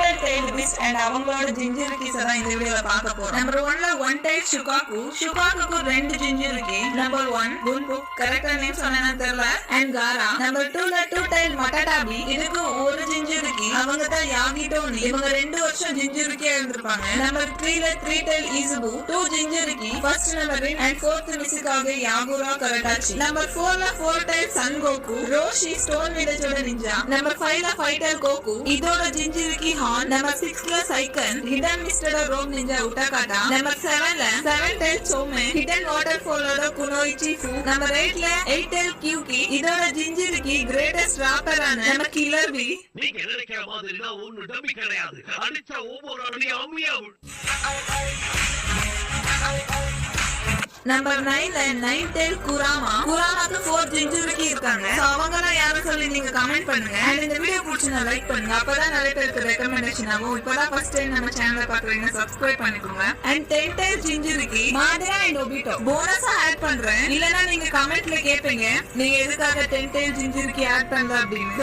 Total tail Beast and அவங்களோட ஜிஞ்சிருக்கீஸ் தான் இந்த வீடியோல பார்க்க போறோம். நம்பர் 1ல ஒன் டைல் ஷுகாக்கு. ஷுகாக்குக்கு 2 ஜிஞ்சிருக்கி. நம்பர் 1 குன்புக், கரெக்டா நேம் சொன்னேனா தெரியல, அண்ட் காரா. நம்பர் 2ல 2 டைல் மட்டாடாபி. இதுக்கு ஒரு ஜிஞ்சிருக்கி. அவங்க தான் யாகிட்டோனி. இவங்க 2 வருஷம் ஜிஞ்சிருக்கியா இருந்திருப்பாங்க. நம்பர் 3ல 3 tail Isobu, 2 jinchuriki. First number and 4th மிஸ்ஸுக்காக யாகுரா கரட்டாச்சி. நம்பர் 4ல 4 டைல் சன்கோகு, ரோஷி ஸ்டோன் வில்லேஜோட நிஞ்சா. நம்பர் 5ல 5 டைல் கோகு, இதோட ஜிஞ்சிருக்கி ஹான். நம்பர் 6ல சைக்கன், ஹிடன் மிஸ்டரோட ரோம் நிஞ்சா உட்டாகாட்டா. நம்பர் 7ல 7 டைல் சோமே, ஹிடன் வாட்டர்ஃபாலோட குனோயிச்சி ஃபு. நம்பர் 8ல 8 டைல் கியூகி, இதோட ஜிஞ்சிருக்கி கிரேட்டஸ்ட் ராப்பரான நம்ம கில்லர் பி. நீங்க நினைக்கிற மாதிரி தான் ஒண்ணு டம்மி கிடையாது. அடிச்ச ஒவ்வொரு அடியும் அம்மியாவும். நம்பர் 9ல 9 டைல் குராமா. குராமாக்கு 4 ஜிஞ்சிருக்கி இருக்காங்க. சோ அவங்கலாம் யாரும் சொல்லி நீங்க கமெண்ட் பண்ணுங்க. and இந்த வீடியோ பிடிச்சிருந்தா லைக் பண்ணுங்க. அப்பதான் நிறைய பேருக்கு ரெக்கமெண்டேஷன் ஆகும். இப்பதான் ஃபர்ஸ்ட் டைம் நம்ம சேனலை பாக்குறீங்க, சப்ஸ்கிரைப் பண்ணிக்கோங்க. and 10 tail jinchuriki Madara and Obito போனஸா ஆட் பண்றேன். இல்லனா நீங்க கமெண்ட்ல கேப்பீங்க நீங்க எதுக்காக 10 டைல் ஜிஞ்சிருக்கி ஆட் பண்ற அப்படின்னு.